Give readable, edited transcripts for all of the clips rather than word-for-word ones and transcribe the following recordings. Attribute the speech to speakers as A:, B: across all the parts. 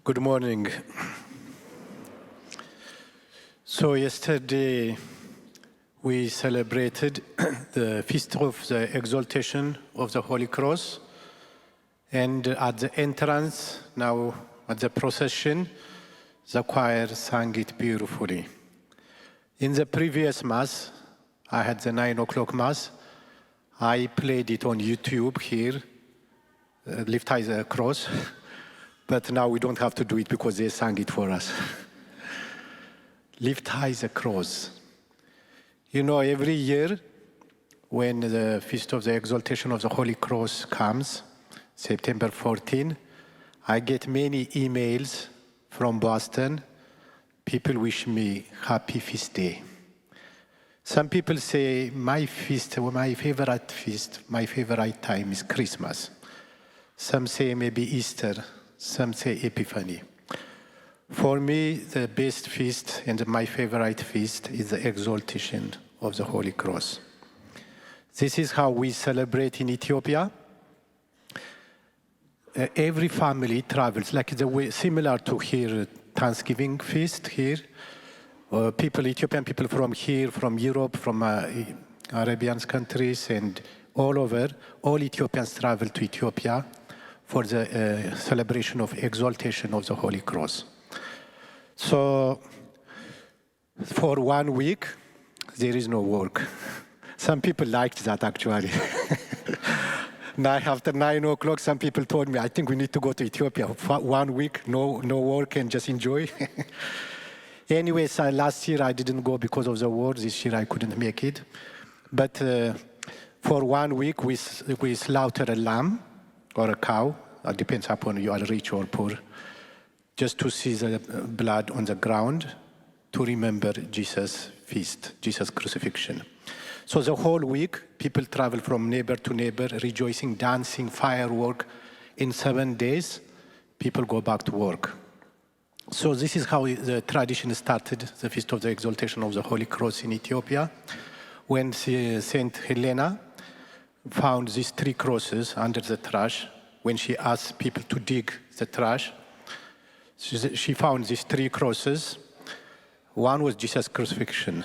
A: Good morning. So yesterday we celebrated the Feast of the Exaltation of the Holy Cross. And at the entrance, now at the procession, the choir sang it beautifully. In the previous Mass, I had the 9 o'clock Mass. I played it on YouTube here, Lift High the Cross. But now we don't have to do it because they sang it for us. Lift high the cross. You know, every year when the Feast of the Exaltation of the Holy Cross comes, September 14, I get many emails from Boston. People wish me happy feast day. Some people say my favorite feast, my favorite time is Christmas. Some say maybe Easter. Some say Epiphany. For me, the best feast and my favorite feast is the Exaltation of the Holy Cross. This is how we celebrate in Ethiopia. Every family travels, like the way similar to here, Thanksgiving feast here. Ethiopian people from here, from Europe, from Arabian countries, and all over, all Ethiopians travel to Ethiopia for the celebration of Exaltation of the Holy Cross. So, for 1 week, there is no work. Some people liked that, actually. Now, after 9 o'clock, some people told me, I think we need to go to Ethiopia. For 1 week, no work, and just enjoy. Anyways, last year I didn't go because of the war. This year I couldn't make it. But for 1 week, we slaughter a lamb or a cow. It depends upon you are rich or poor. Just to see the blood on the ground, to remember Jesus' feast, Jesus' crucifixion. So the whole week, people travel from neighbor to neighbor, rejoicing, dancing, firework. In 7 days, people go back to work. So this is how the tradition started, the Feast of the Exaltation of the Holy Cross in Ethiopia, when Saint Helena found these 3 crosses under the trash. When she asked people to dig the trash, she found these 3 crosses. One was Jesus' crucifixion.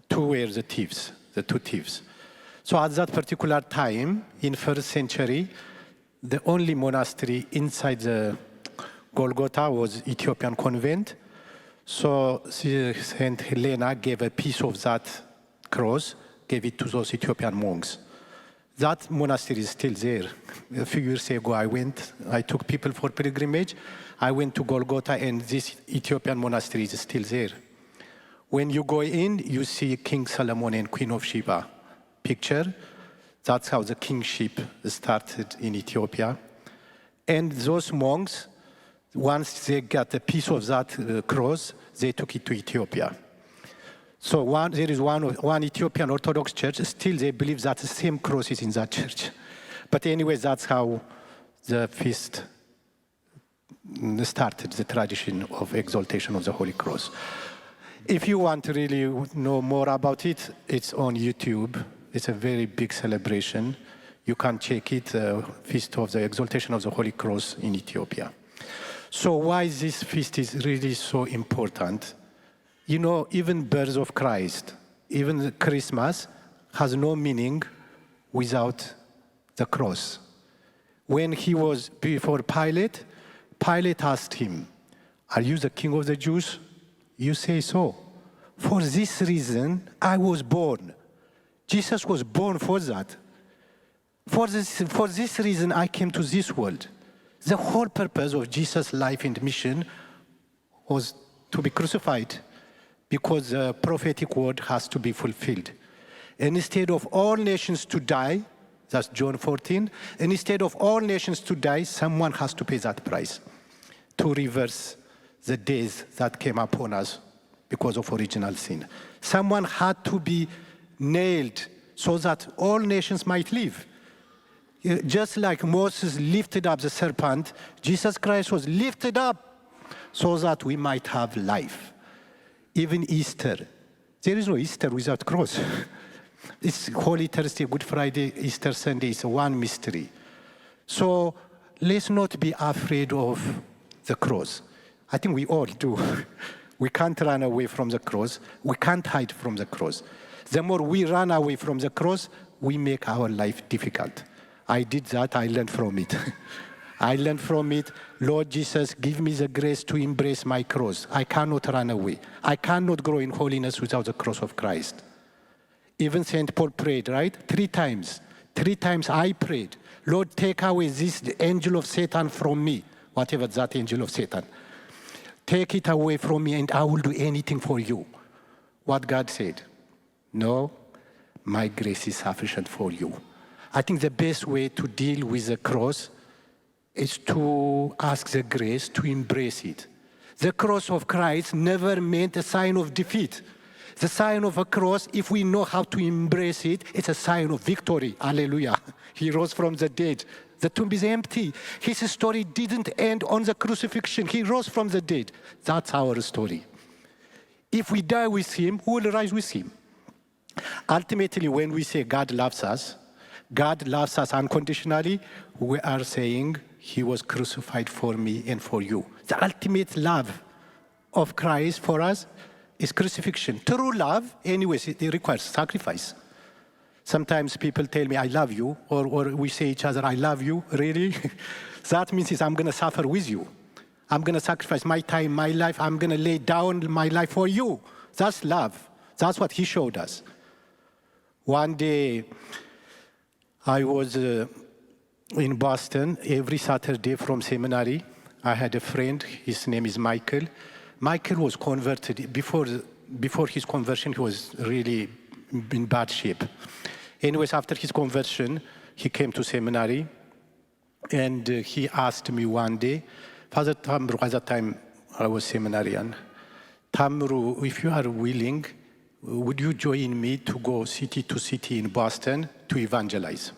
A: 2 were the 2 thieves. So at that particular time, in 1st century, the only monastery inside the Golgotha was Ethiopian convent. So Saint Helena gave a piece of that cross, gave it to those Ethiopian monks. That monastery is still there. A few years ago, I took people for pilgrimage. I went to Golgotha, and this Ethiopian monastery is still there. When you go in, you see King Solomon and Queen of Sheba picture. That's how the kingship started in Ethiopia. And those monks, once they got a piece of that cross, they took it to Ethiopia. So there is one Ethiopian Orthodox church, still they believe that the same cross is in that church. But anyway, that's how the feast started, the tradition of Exaltation of the Holy Cross. If you want to really know more about it, it's on YouTube. It's a very big celebration. You can check it, Feast of the Exaltation of the Holy Cross in Ethiopia. So why this feast is really so important? You know, even birth of Christ, even Christmas has no meaning without the cross. When he was before Pilate, Pilate asked him, "Are you the king of the Jews?" "You say so." "For this reason, I was born." Jesus was born for that. For this reason, I came to this world. The whole purpose of Jesus' life and mission was to be crucified, because the prophetic word has to be fulfilled. And instead of all nations to die, that's John 14, and instead of all nations to die, someone has to pay that price to reverse the days that came upon us because of original sin. Someone had to be nailed so that all nations might live. Just like Moses lifted up the serpent, Jesus Christ was lifted up so that we might have life. Even Easter. There is no Easter without cross. It's Holy Thursday, Good Friday, Easter Sunday is one mystery. So let's not be afraid of the cross. I think we all do. We can't run away from the cross. We can't hide from the cross. The more we run away from the cross, we make our life difficult. I did that. I learned from it. I learned from it. Lord Jesus, give me the grace to embrace my cross. I cannot run away. I cannot grow in holiness without the cross of Christ. Even St. Paul prayed, right? 3 times. 3 times I prayed, Lord, take away this angel of Satan from me, whatever that angel of Satan. Take it away from me and I will do anything for you. What God said, no, my grace is sufficient for you. I think the best way to deal with the cross is to ask the grace to embrace it. The cross of Christ never meant a sign of defeat. The sign of a cross, if we know how to embrace it, it's a sign of victory. Hallelujah. He rose from the dead. The tomb is empty. His story didn't end on the crucifixion. He rose from the dead. That's our story. If we die with him, we will rise with him. Ultimately, when we say God loves us unconditionally, we are saying he was crucified for me and for you. The ultimate love of Christ for us is crucifixion. True love, anyways, it requires sacrifice. Sometimes people tell me, I love you, or we say each other, I love you, really? That means I'm going to suffer with you. I'm going to sacrifice my time, my life. I'm going to lay down my life for you. That's love. That's what he showed us. One day, I was in Boston every Saturday from seminary. I had a friend, his name is Michael. Michael was converted. Before his conversion, he was really in bad shape. Anyways, after his conversion, he came to seminary, and he asked me one day, Father Tamiru, at that time I was seminarian, Tamiru, if you are willing, would you join me to go city to city in Boston to evangelize?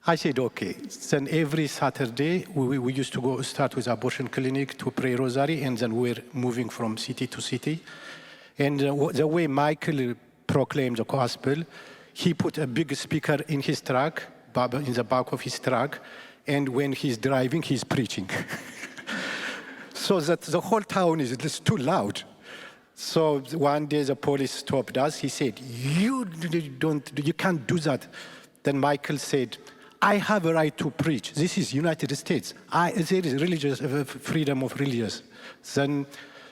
A: I said, okay. Then every Saturday, we used to start with abortion clinic to pray rosary, and then we're moving from city to city. And the way Michael proclaimed the gospel, he put a big speaker in his truck, in the back of his truck, and when he's driving, he's preaching. So that the whole town is too loud. So one day the police stopped us. He said, you can't do that. Then Michael said, I have a right to preach. This is United States. There is religious freedom of religious. Then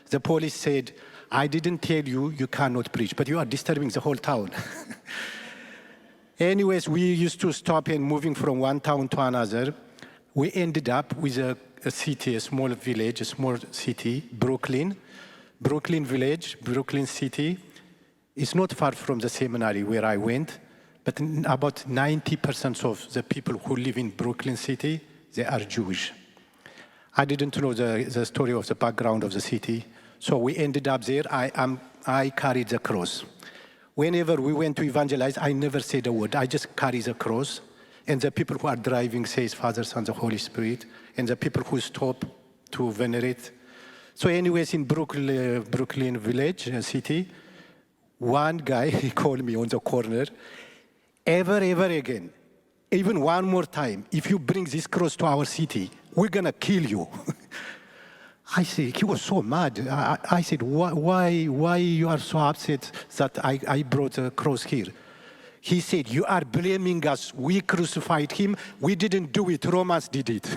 A: the police said, I didn't tell you you cannot preach, but you are disturbing the whole town. Anyways, we used to stop and moving from one town to another. We ended up with a city, a small village, a small city, Brooklyn. Brooklyn village, Brooklyn city. It's not far from the seminary where I went. But about 90% of the people who live in Brooklyn City, they are Jewish. I didn't know the story of the background of the city. So we ended up there. I carried the cross. Whenever we went to evangelize, I never said a word. I just carried the cross. And the people who are driving says Father, Son, the Holy Spirit. And the people who stop to venerate. So anyways, in Brooklyn village, city, one guy, he called me on the corner. Ever again, even one more time, if you bring this cross to our city, we're going to kill you. I said, he was so mad. I said, why you are so upset that I brought a cross here? He said, you are blaming us. We crucified him. We didn't do it. Romans did it.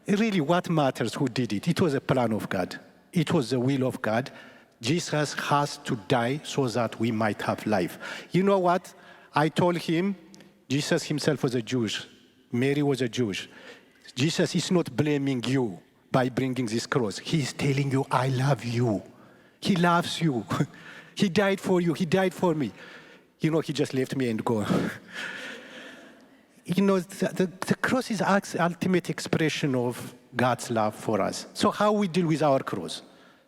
A: Really, what matters who did it? It was a plan of God. It was the will of God. Jesus has to die so that we might have life. You know what? I told him, Jesus himself was a Jewish. Mary was a Jewish. Jesus is not blaming you by bringing this cross. He's telling you, I love you. He loves you. He died for you. He died for me. You know, he just left me and go. You know, the cross is the ultimate expression of God's love for us. So how we deal with our cross?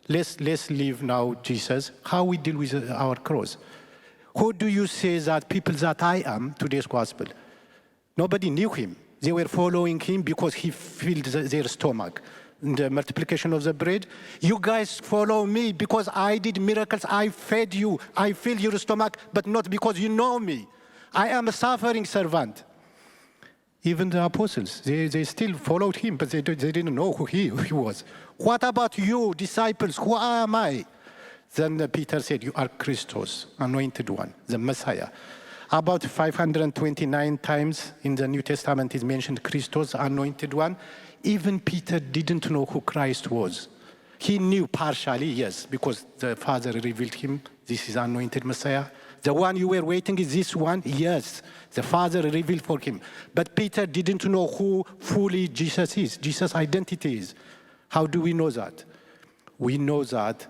A: Let's leave now Jesus. How we deal with our cross? Who do you say that people that I am, today's gospel? Nobody knew him. They were following him because he filled their stomach. In the multiplication of the bread, you guys follow me because I did miracles. I fed you. I filled your stomach, but not because you know me. I am a suffering servant. Even the apostles, they still followed him, but they didn't know who he was. What about you, disciples? Who am I? Then Peter said, you are Christos, anointed one, the Messiah. About 529 times in the New Testament is mentioned Christos, anointed one. Even Peter didn't know who Christ was. He knew partially, yes, because the Father revealed him, this is anointed Messiah. The one you were waiting is this one? Yes, the Father revealed for him. But Peter didn't know who fully Jesus is, Jesus' identity is. How do we know that? We know that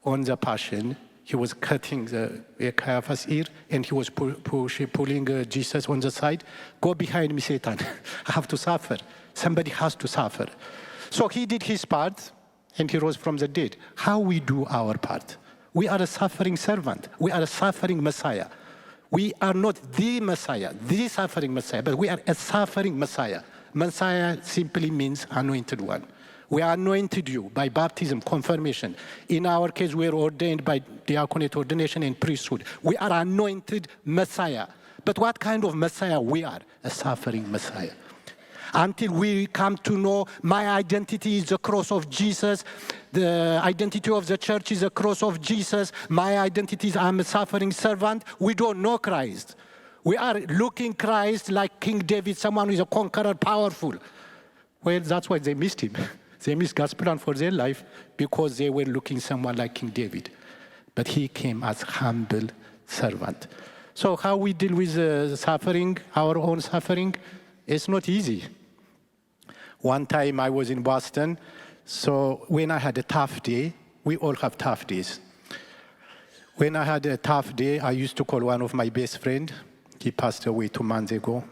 A: on the Passion, he was cutting the Caiaphas' ear, and he was pulling Jesus on the side. Go behind me, Satan. I have to suffer. Somebody has to suffer. So he did his part, and he rose from the dead. How we do our part? We are a suffering servant. We are a suffering Messiah. We are not the Messiah, the suffering Messiah, but we are a suffering Messiah. Messiah simply means anointed one. We anointed you by baptism, confirmation. In our case, we are ordained by diaconate ordination and priesthood. We are anointed Messiah. But what kind of Messiah we are? A suffering Messiah. Until we come to know my identity is the cross of Jesus, the identity of the church is the cross of Jesus, my identity is I'm a suffering servant, we don't know Christ. We are looking Christ like King David, someone who is a conqueror, powerful. Well, that's why they missed him. They missed God's plan for their life because they were looking someone like King David. But he came as humble servant. So how we deal with suffering, our own suffering, it's not easy. One time I was in Boston, so when I had a tough day, we all have tough days. When I had a tough day, I used to call one of my best friends. He passed away 2 months ago.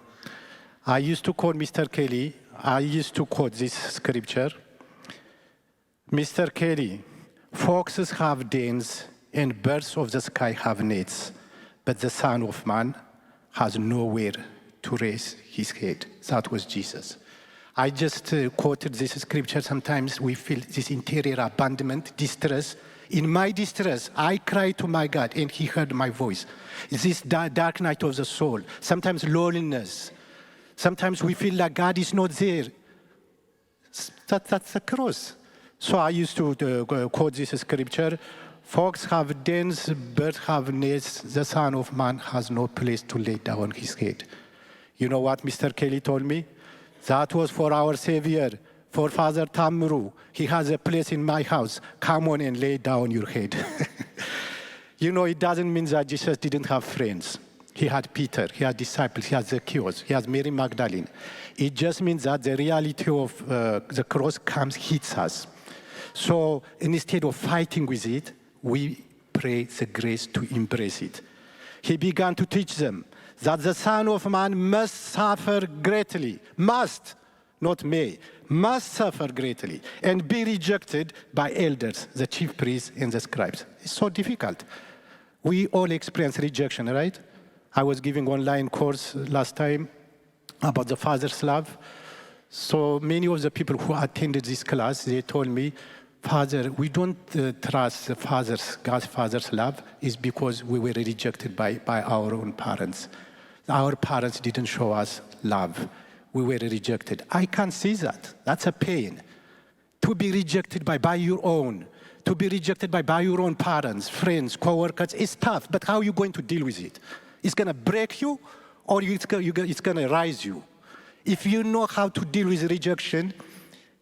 A: I used to call Mr. Kelly. I used to quote this scripture. Mr. Kelly, foxes have dens and birds of the sky have nets, but the Son of Man has nowhere to raise his head. That was Jesus. I just quoted this scripture. Sometimes we feel this interior abandonment, distress. In my distress, I cried to my God, and he heard my voice. This dark night of the soul, sometimes loneliness. Sometimes we feel like God is not there. That's the cross. So I used to quote this scripture. Fox have dens, birds have nests. The Son of Man has no place to lay down his head. You know what Mr. Kelly told me? That was for our Savior, for Father Tamiru. He has a place in my house. Come on and lay down your head. You know, it doesn't mean that Jesus didn't have friends. He had Peter, he had disciples, he had Zacchaeus, he had Mary Magdalene. It just means that the reality of the cross hits us. So instead of fighting with it, we pray the grace to embrace it. He began to teach them that the Son of Man must suffer greatly, must, not may, must suffer greatly and be rejected by elders, the chief priests and the scribes. It's so difficult. We all experience rejection, right? I was giving online course last time about the Father's love. So many of the people who attended this class, they told me, Father, we don't trust the God's Father's love is because we were rejected by our own parents. Our parents didn't show us love. We were rejected. I can't see that. That's a pain. To be rejected by your own, to be rejected by your own parents, friends, co-workers, it's tough. But how are you going to deal with it? It's going to break you or it's going to rise you. If you know how to deal with rejection,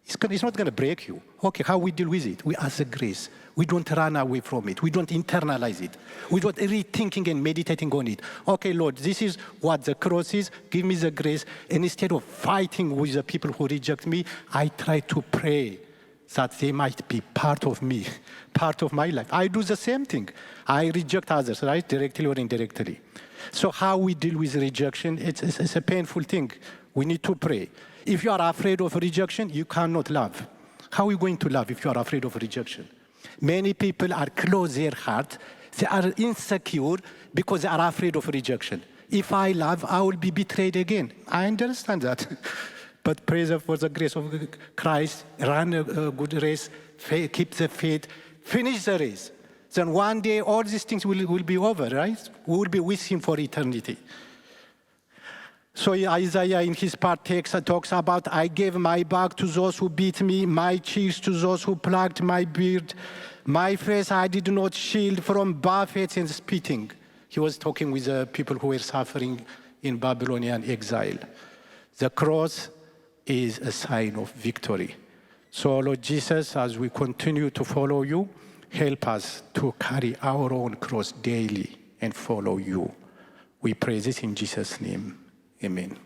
A: it's not going to break you. Okay, how we deal with it? We ask the grace. We don't run away from it. We don't internalize it. We don't rethinking and meditating on it. Okay, Lord, this is what the cross is. Give me the grace. And instead of fighting with the people who reject me, I try to pray that they might be part of me, part of my life. I do the same thing. I reject others, right? Directly or indirectly. So how we deal with rejection, it's a painful thing. We need to pray. If you are afraid of rejection, you cannot love. How are you going to love if you are afraid of rejection? Many people are close their heart. They are insecure because they are afraid of rejection. If I love, I will be betrayed again. I understand that. But praise for the grace of Christ, run a good race, keep the faith, finish the race. Then one day all these things will be over, right? We will be with him for eternity. So Isaiah in his part talks about, I gave my back to those who beat me, my cheeks to those who plucked my beard. My face I did not shield from buffets and spitting. He was talking with the people who were suffering in Babylonian exile. The cross is a sign of victory. So Lord Jesus, as we continue to follow you, help us to carry our own cross daily and follow you. We pray this in Jesus' name. Amen.